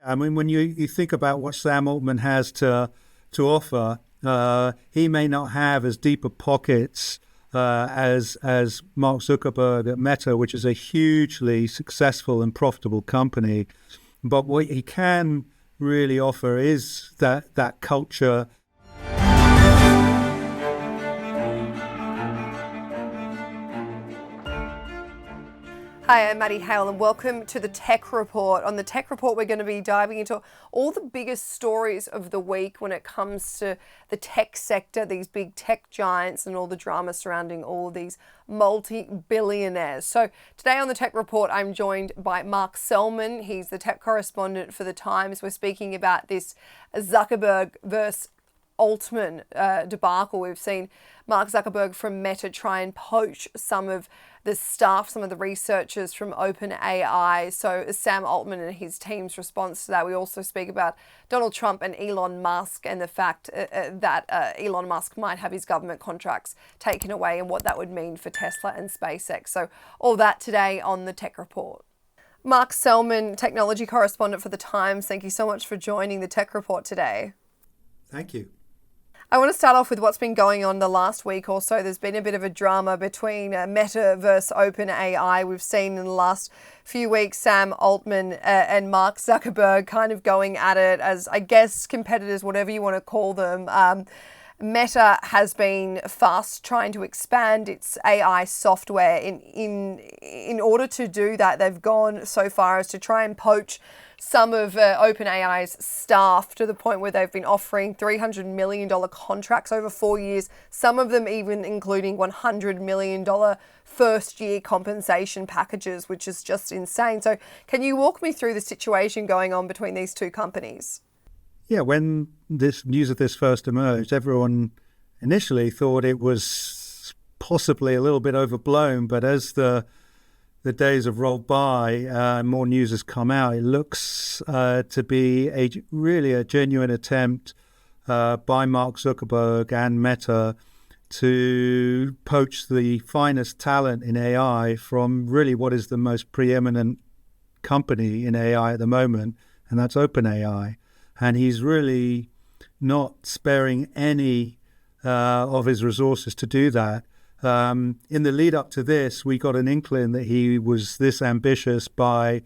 I mean, when you think about what Sam Altman has to offer, he may not have as deep a pockets as Mark Zuckerberg at Meta, which is a hugely successful and profitable company. But what he can really offer is that culture. Hi, I'm Maddie, Hale, and welcome to the Tech Report. On the Tech Report, we're going to be diving into all the biggest stories of the week when it comes to the tech sector, these big tech giants and all the drama surrounding all of these multi-billionaires. So today on the Tech Report, I'm joined by Mark Sellman. He's the tech correspondent for The Times. We're speaking about this Zuckerberg Vs Altman debacle. We've seen Mark Zuckerberg from Meta try and poach some of the staff, some of the researchers from OpenAI. So Sam Altman and his team's response to that. We also speak about Donald Trump and Elon Musk and the fact that Elon Musk might have his government contracts taken away and what that would mean for Tesla and SpaceX. So all that today on the Tech Report. Mark Sellman, technology correspondent for The Times, thank you so much for joining the Tech Report today. Thank you. I want to start off with what's been going on the last week or so. There's been a bit of a drama between Meta versus OpenAI. We've seen in the last few weeks Sam Altman and Mark Zuckerberg kind of going at it as, I guess, competitors, whatever you want to call them. Meta has been fast trying to expand its AI software. In order to do that, they've gone so far as to try and poach some of OpenAI's staff to the point where they've been offering $300 million contracts over 4 years, some of them even including $100 million first-year compensation packages, which is just insane. So can you walk me through the situation going on between these two companies? Yeah, when this news of this first emerged, everyone initially thought it was possibly a little bit overblown, but as the days have rolled by, more news has come out. It looks to be really a genuine attempt by Mark Zuckerberg and Meta to poach the finest talent in AI from really what is the most preeminent company in AI at the moment, and that's OpenAI. And he's really not sparing any of his resources to do that. In the lead up to this, we got an inkling that he was this ambitious by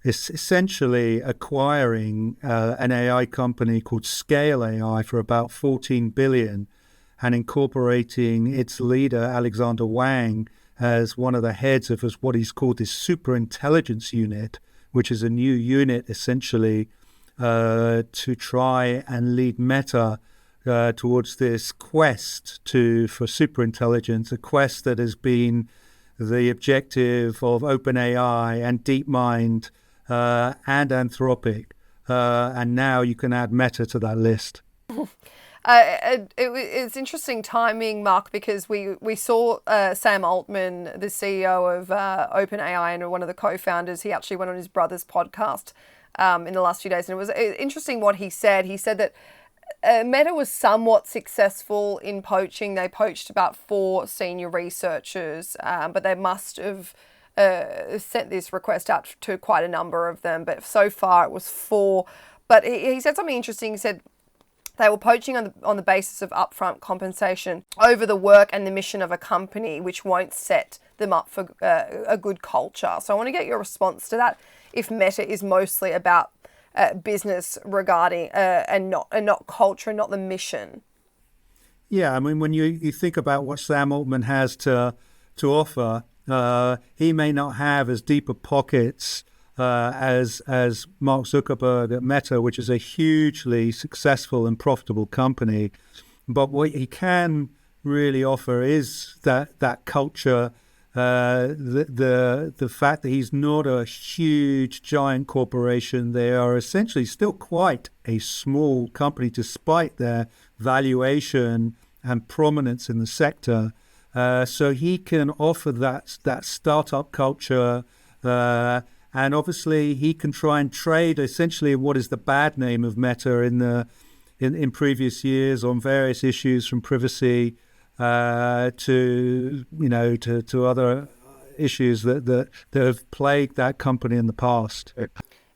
essentially acquiring an AI company called Scale AI for about $14 billion and incorporating its leader, Alexander Wang, as one of the heads of what he's called this Superintelligence unit, which is a new unit essentially to try and lead Meta towards this quest for superintelligence, a quest that has been the objective of OpenAI and DeepMind and Anthropic. And now you can add Meta to that list. It's interesting timing, Mark, because we saw Sam Altman, the CEO of OpenAI and one of the co-founders. He actually went on his brother's podcast in the last few days. And it was interesting what he said. He said that Meta was somewhat successful in poaching. They poached about 4 senior researchers, but they must have sent this request out to quite a number of them. But so far it was 4. But he said something interesting. He said they were poaching on the basis of upfront compensation over the work and the mission of a company, which won't set them up for a good culture. So I want to get your response to that. If Meta is mostly about business regarding and not culture, not the mission. Yeah, I mean, when you think about what Sam Altman has to offer, he may not have as deep a pockets as Mark Zuckerberg at Meta, which is a hugely successful and profitable company. But what he can really offer is that culture. The fact that he's not a huge giant corporation. They are essentially still quite a small company despite their valuation and prominence in the sector. So he can offer that startup culture, and obviously he can try and trade essentially what is the bad name of Meta in previous years on various issues from privacy to other issues that have plagued that company in the past.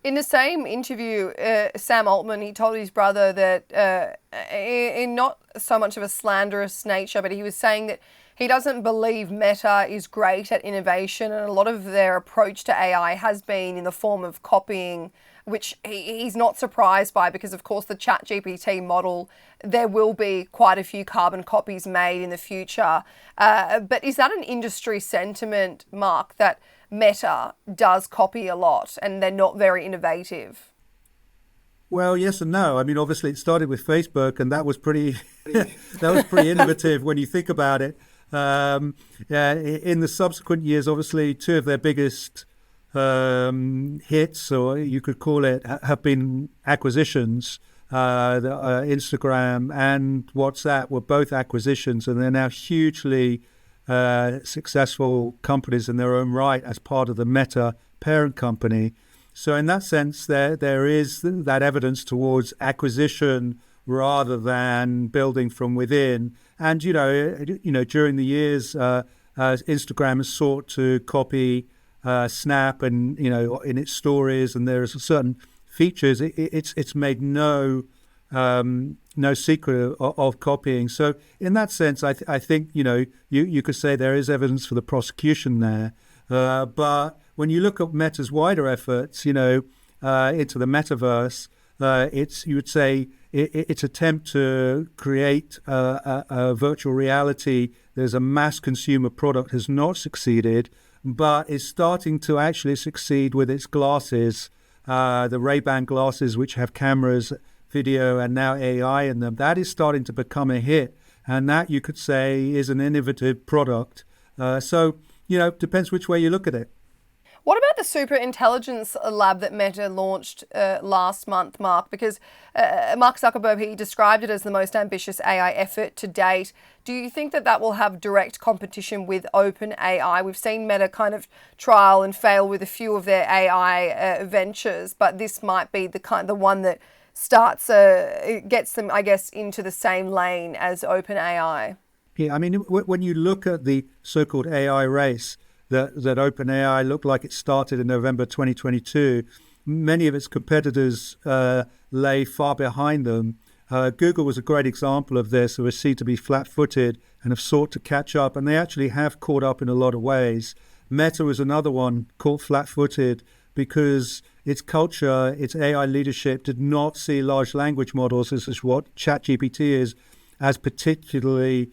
In the same interview, Sam Altman, he told his brother that in not so much of a slanderous nature, but he was saying that he doesn't believe Meta is great at innovation, and a lot of their approach to AI has been in the form of copying, which he's not surprised by because, of course, the ChatGPT model, there will be quite a few carbon copies made in the future. But is that an industry sentiment, Mark, that Meta does copy a lot and they're not very innovative? Well, yes and no. I mean, obviously, it started with Facebook, and that was pretty innovative when you think about it. Yeah, in the subsequent years, obviously, two of their biggest hits, or you could call it, have been acquisitions. Instagram and WhatsApp were both acquisitions, and they're now hugely successful companies in their own right as part of the Meta parent company. So in that sense, there is that evidence towards acquisition rather than building from within. And during the years, Instagram has sought to copy Snap, and in its stories, and there's certain features. It's made no secret of copying. So in that sense, I think you could say there is evidence for the prosecution there. But when you look at Meta's wider efforts, into the metaverse, you would say its attempt to create a virtual reality. There's a mass consumer product has not succeeded, but is starting to actually succeed with its glasses, the Ray-Ban glasses, which have cameras, video, and now AI in them. That is starting to become a hit, and that you could say is an innovative product. So depends which way you look at it. What about the Superintelligence lab that Meta launched last month, Mark? Because Mark Zuckerberg, he described it as the most ambitious AI effort to date. Do you think that will have direct competition with OpenAI? We've seen Meta kind of trial and fail with a few of their AI ventures, but this might be the one that gets them, I guess, into the same lane as OpenAI. Yeah, I mean, when you look at the so-called AI race, that OpenAI looked like it started in November 2022. Many of its competitors lay far behind them. Google was a great example of this, who are seen to be flat-footed and have sought to catch up, and they actually have caught up in a lot of ways. Meta was another one caught flat-footed because its culture, its AI leadership did not see large language models, this is what ChatGPT is, as particularly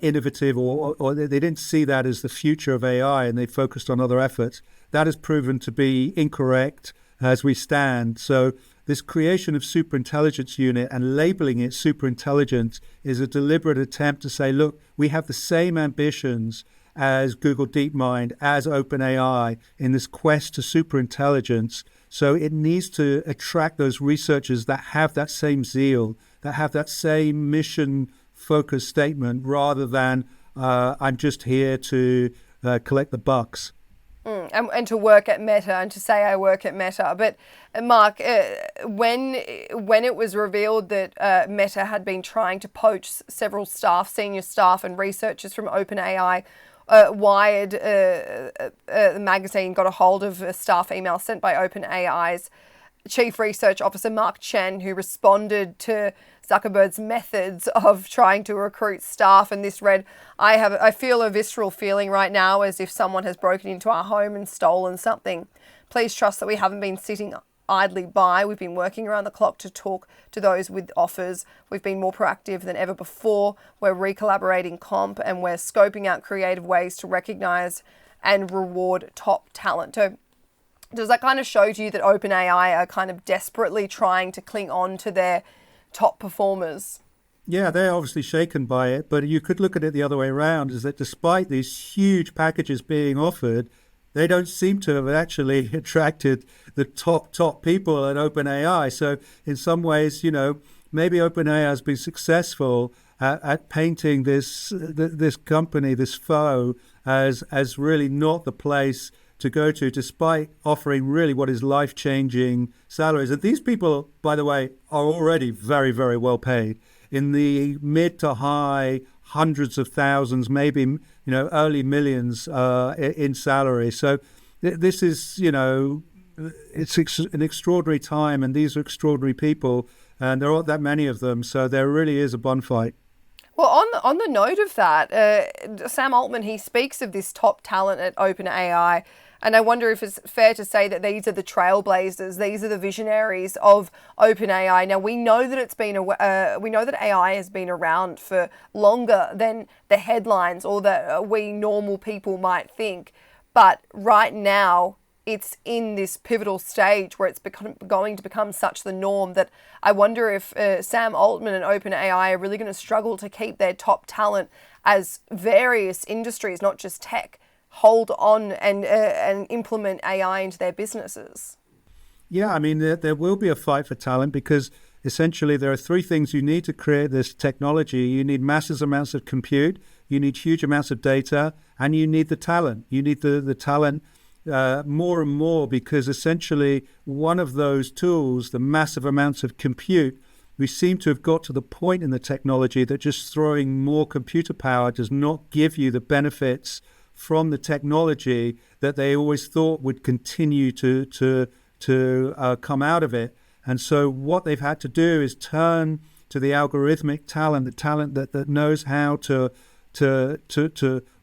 innovative, or they didn't see that as the future of AI, and they focused on other efforts. That has proven to be incorrect as we stand. So this creation of Superintelligence unit and labeling it Superintelligence is a deliberate attempt to say, look, we have the same ambitions as Google DeepMind, as OpenAI in this quest to superintelligence. So it needs to attract those researchers that have that same zeal, that have that same mission-focused statement, rather than I'm just here to collect the bucks. And to work at Meta, and to say I work at Meta. But Mark, when it was revealed that Meta had been trying to poach several senior staff and researchers from OpenAI, Wired, the magazine, got a hold of a staff email sent by OpenAI's Chief Research Officer Mark Chen, who responded to Zuckerberg's methods of trying to recruit staff. And this read, I feel a visceral feeling right now as if someone has broken into our home and stolen something. Please trust that we haven't been sitting idly by. We've been working around the clock to talk to those with offers. We've been more proactive than ever before. We're recollaborating comp, and we're scoping out creative ways to recognize and reward top talent. So does that kind of show to you that OpenAI are kind of desperately trying to cling on to their top performers? Yeah, they're obviously shaken by it, but you could look at it the other way around, is that despite these huge packages being offered, they don't seem to have actually attracted the top people at OpenAI. So in some ways, maybe OpenAI has been successful at painting this company, this foe, as really not the place to go to, despite offering really what is life-changing salaries. And these people, by the way, are already very, very well paid, in the mid to high hundreds of thousands, maybe early millions in salary. So this is it's an extraordinary time, and these are extraordinary people, and there aren't that many of them, so there really is a bun fight. Well, on the note of that, Sam Altman, he speaks of this top talent at OpenAI, and I wonder if it's fair to say that these are the trailblazers, these are the visionaries of OpenAI. Now, we know that we know that AI has been around for longer than the headlines or that we normal people might think, but right now it's in this pivotal stage where it's going to become such the norm that I wonder if Sam Altman and OpenAI are really going to struggle to keep their top talent as various industries, not just tech, hold on and implement AI into their businesses. Yeah, I mean, there will be a fight for talent because essentially there are three things you need to create this technology. You need massive amounts of compute, you need huge amounts of data, and you need the talent. You need the talent more and more because essentially one of those tools, the massive amounts of compute, we seem to have got to the point in the technology that just throwing more computer power does not give you the benefits from the technology that they always thought would continue to come out of it. And so what they've had to do is turn to the algorithmic talent, the talent that knows how to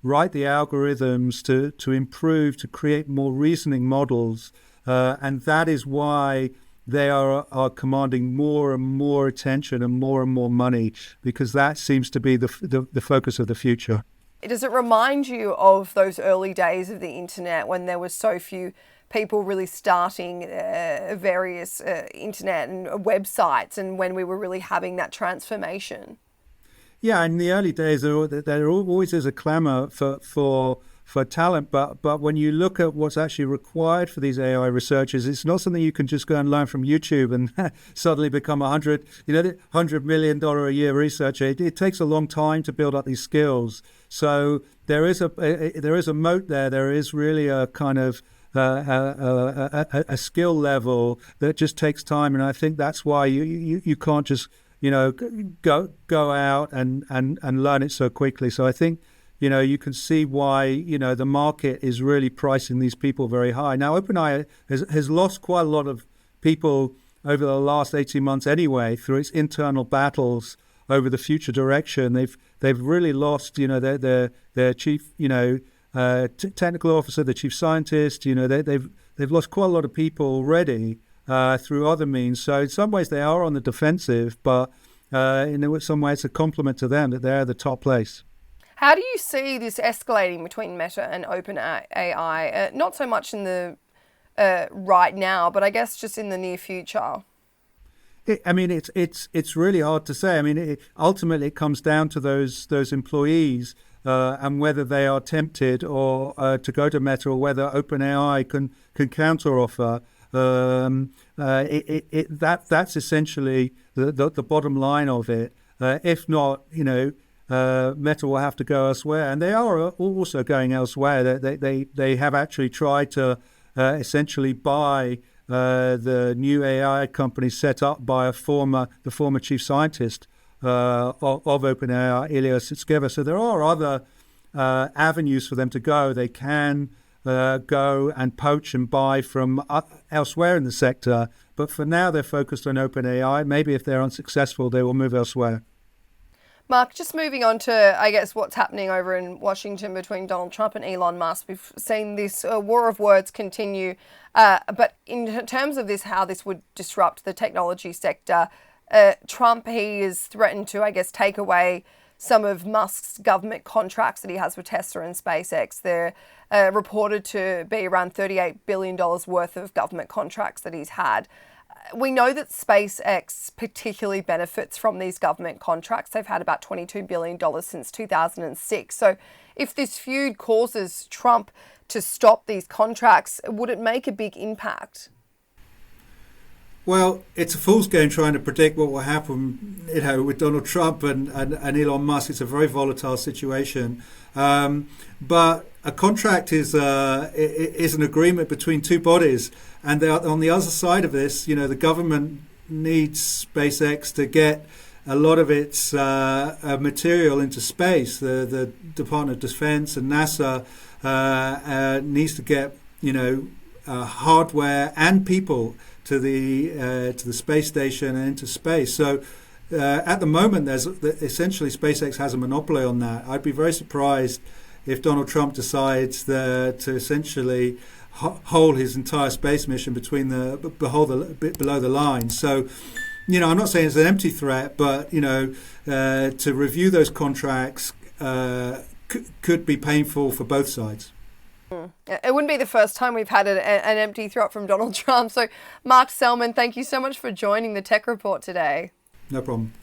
write the algorithms, to improve, to create more reasoning models. And that is why they are commanding more and more attention and more money, because that seems to be the focus of the future. Does it remind you of those early days of the internet when there were so few people really starting various internet and websites, and when we were really having that transformation? Yeah, in the early days, there always is a clamor for talent, but when you look at what's actually required for these AI researchers, it's not something you can just go and learn from YouTube and suddenly become $100 million a year researcher. It takes a long time to build up these skills. So there is a moat there. There is really a kind of a skill level that just takes time, and I think that's why you can't just go out and learn it so quickly. So I think you can see why the market is really pricing these people very high. Now OpenAI has lost quite a lot of people over the last 18 months anyway through its internal battles over the future direction. They've really lost their chief technical officer, the chief scientist. They've lost quite a lot of people already through other means. So in some ways they are on the defensive, but in some ways it's a compliment to them that they're the top place. How do you see this escalating between Meta and OpenAI? Not so much in the right now, but I guess just in the near future. It's really hard to say. I mean, ultimately it comes down to those employees and whether they are tempted or to go to Meta, or whether OpenAI can counter offer. That's essentially the bottom line of it. If not, Meta will have to go elsewhere, and they are also going elsewhere. They have actually tried to essentially buy the new AI company set up by the former chief scientist of OpenAI, Ilya Sutskever. So there are other avenues for them to go. They can go and poach and buy from elsewhere in the sector, but for now they're focused on OpenAI. Maybe if they're unsuccessful, they will move elsewhere. Mark, just moving on to, I guess, what's happening over in Washington between Donald Trump and Elon Musk. We've seen this war of words continue. But in terms of this, how this would disrupt the technology sector, Trump, he is threatened to, I guess, take away some of Musk's government contracts that he has with Tesla and SpaceX. They're reported to be around $38 billion worth of government contracts that he's had. We know that SpaceX particularly benefits from these government contracts. They've had about $22 billion since 2006. So if this feud causes Trump to stop these contracts, would it make a big impact? Well, it's a fool's game trying to predict what will happen, with Donald Trump and Elon Musk. It's a very volatile situation. But a contract is an agreement between two bodies, and on the other side of this, the government needs SpaceX to get a lot of its material into space. The Department of Defense and NASA needs to get hardware and people to the space station and into space. So at the moment, essentially SpaceX has a monopoly on that. I'd be very surprised if Donald Trump decides to essentially hold his entire space mission below the line. So, I'm not saying it's an empty threat, but to review those contracts could be painful for both sides. It wouldn't be the first time we've had an empty threat from Donald Trump. So, Mark Sellman, thank you so much for joining the Tech Report today. No problem.